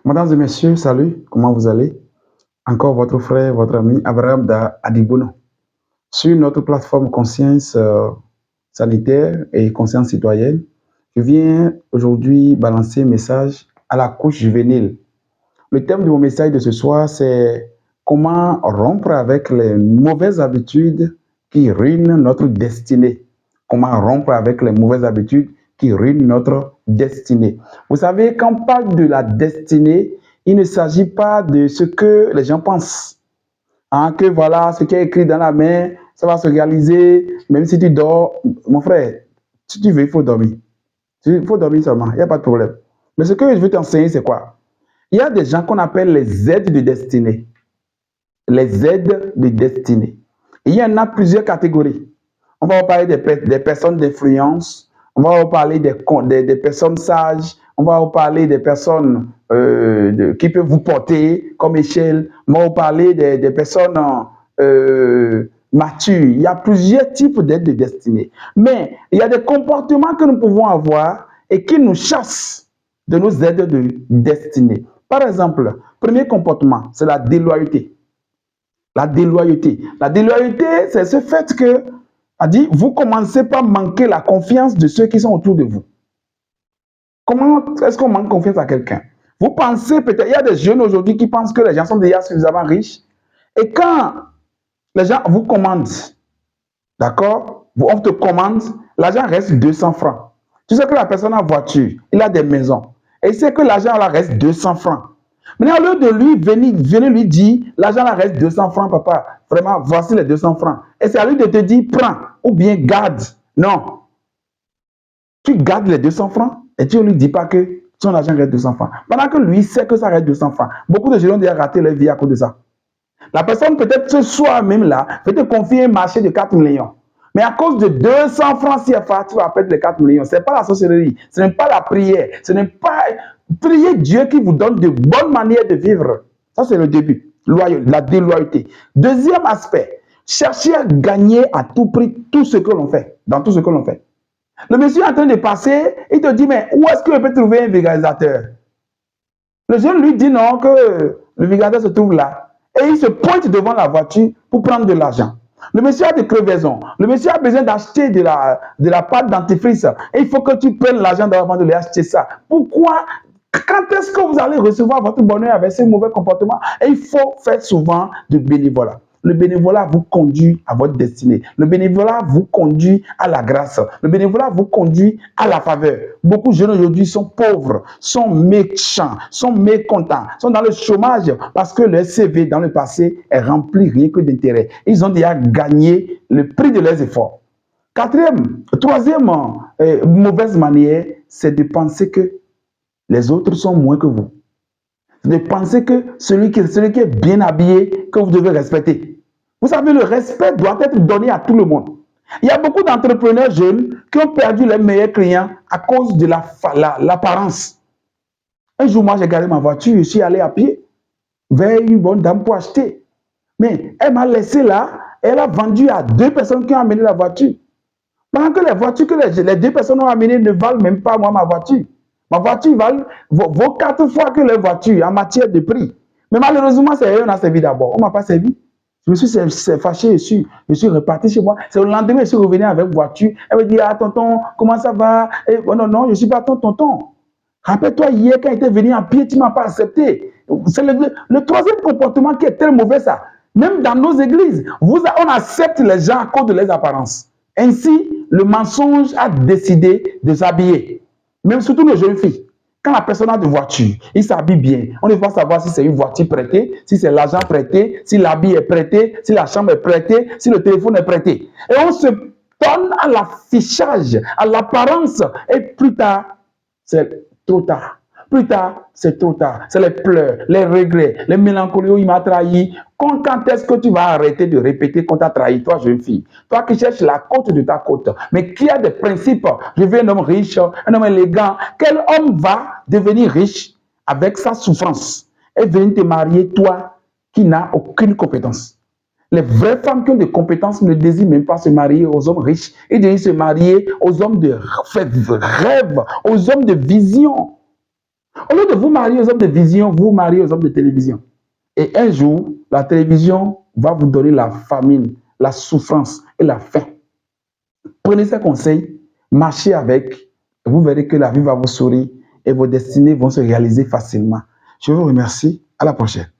Mesdames et messieurs, salut, comment vous allez? Encore votre frère, votre ami Abraham Adibono. Sur notre plateforme Conscience sanitaire et Conscience citoyenne, je viens aujourd'hui balancer un message à la couche juvénile. Le thème de mon message de ce soir, c'est comment rompre avec les mauvaises habitudes qui ruinent notre destinée. Comment rompre avec les mauvaises habitudes qui ruinent notre destinée. Vous savez, quand on parle de la destinée, il ne s'agit pas de ce que les gens pensent. Hein, que voilà, ce qui est écrit dans la main, ça va se réaliser, même si tu dors. Mon frère, si tu veux, il faut dormir. Il faut dormir seulement, il n'y a pas de problème. Mais ce que je veux t'enseigner, c'est quoi? Il y a des gens qu'on appelle les aides de destinée. Les aides de destinée. Et il y en a plusieurs catégories. On va parler des personnes d'influence, on va parler des personnes sages, on va parler des personnes qui peuvent vous porter comme échelle, on va parler des personnes matures. Il y a plusieurs types d'aides de destinée. Mais il y a des comportements que nous pouvons avoir et qui nous chassent de nos aides de destinée. Par exemple, premier comportement, c'est la déloyauté. La déloyauté. La déloyauté, c'est ce fait que, a dit, vous commencez par manquer la confiance de ceux qui sont autour de vous. Comment est-ce qu'on manque confiance à quelqu'un? Vous pensez peut-être, il y a des jeunes aujourd'hui qui pensent que les gens sont déjà suffisamment riches. Et quand les gens vous commandent, d'accord, on te commande, l'argent reste 200 francs. Tu sais que la personne a une voiture, il a des maisons. Et il sait que l'argent là reste 200 francs. Maintenant, au lieu de lui venir lui dire, l'argent là reste 200 francs, papa, vraiment, voici les 200 francs. Et c'est à lui de te dire, prends, ou bien garde. Non. Tu gardes les 200 francs et tu ne lui dis pas que son argent reste 200 francs. Pendant que lui sait que ça reste 200 francs. Beaucoup de gens ont déjà raté leur vie à cause de ça. La personne, peut-être ce soir même là, peut te confier un marché de 4 millions. Mais à cause de 200 francs CFA, tu vas perdre les 4 millions. Ce n'est pas la sorcellerie, ce n'est pas la prière, ce n'est pas prier Dieu qui vous donne de bonnes manières de vivre. Ça, c'est le début, la déloyauté. Deuxième aspect, chercher à gagner à tout prix tout ce que l'on fait, dans tout ce que l'on fait. Le monsieur est en train de passer, il te dit, mais où est-ce qu'il peut trouver un vulgarisateur? Le jeune lui dit non, que le vulgarisateur se trouve là. Et il se pointe devant la voiture pour prendre de l'argent. Le monsieur a des crevaisons. Le monsieur a besoin d'acheter de la pâte dentifrice. Et il faut que tu prennes l'argent avant de lui acheter ça. Pourquoi? Quand est-ce que vous allez recevoir votre bonheur avec ces mauvais comportements? Et il faut faire souvent du bénévolat. Le bénévolat vous conduit à votre destinée. Le bénévolat vous conduit à la grâce. Le bénévolat vous conduit à la faveur. Beaucoup de jeunes aujourd'hui sont pauvres, sont méchants, sont mécontents, sont dans le chômage parce que leur CV dans le passé est rempli rien que d'intérêt. Ils ont déjà gagné le prix de leurs efforts. Troisième mauvaise manière, c'est de penser que les autres sont moins que vous. De penser que celui qui est bien habillé, que vous devez respecter. Vous savez, le respect doit être donné à tout le monde. Il y a beaucoup d'entrepreneurs jeunes qui ont perdu les meilleurs clients à cause de l'apparence. Un jour, moi, j'ai garé ma voiture, je suis allé à pied vers une bonne dame pour acheter. Mais elle m'a laissé là, elle a vendu à 2 personnes qui ont amené la voiture. Pendant que les voitures que les 2 personnes ont amenées ne valent même pas moi ma voiture. Ma voiture vaut 4 fois que les voitures en matière de prix. Mais malheureusement, c'est eux qui ont servi d'abord. On ne m'a pas servi. Je me suis fâché, je suis reparti chez moi. C'est le lendemain, je suis revenu avec voiture. Elle me dit, ah tonton, comment ça va? Et, oh, non, je ne suis pas ton tonton. Rappelle-toi, hier, quand il était venu en pied, tu ne m'as pas accepté. C'est le troisième comportement qui est très mauvais, ça. Même dans nos églises, on accepte les gens à cause de leurs apparences. Ainsi, le mensonge a décidé de s'habiller. Même surtout les jeunes filles. Quand la personne a de voiture, il s'habille bien. On ne va pas savoir si c'est une voiture prêtée, si c'est l'argent prêté, si l'habit est prêté, si la chambre est prêtée, si le téléphone est prêté. Et on se donne à l'affichage, à l'apparence. Et plus tard, c'est trop tard. Plus tard, c'est trop tard. C'est les pleurs, les regrets, les mélancolies où il m'a trahi. Quand est-ce que tu vas arrêter de répéter qu'on t'a trahi, toi, jeune fille? Toi qui cherches la côte de ta côte, mais qui a des principes. Je veux un homme riche, un homme élégant. Quel homme va devenir riche avec sa souffrance et venir te marier, toi, qui n'as aucune compétence? Les vraies femmes qui ont des compétences ne désirent même pas se marier aux hommes riches. Ils désirent se marier aux hommes de rêve, aux hommes de vision. Au lieu de vous marier aux hommes de vision, vous vous mariez aux hommes de télévision. Et un jour, la télévision va vous donner la famine, la souffrance et la faim. Prenez ces conseils, marchez avec, vous verrez que la vie va vous sourire et vos destinées vont se réaliser facilement. Je vous remercie. À la prochaine.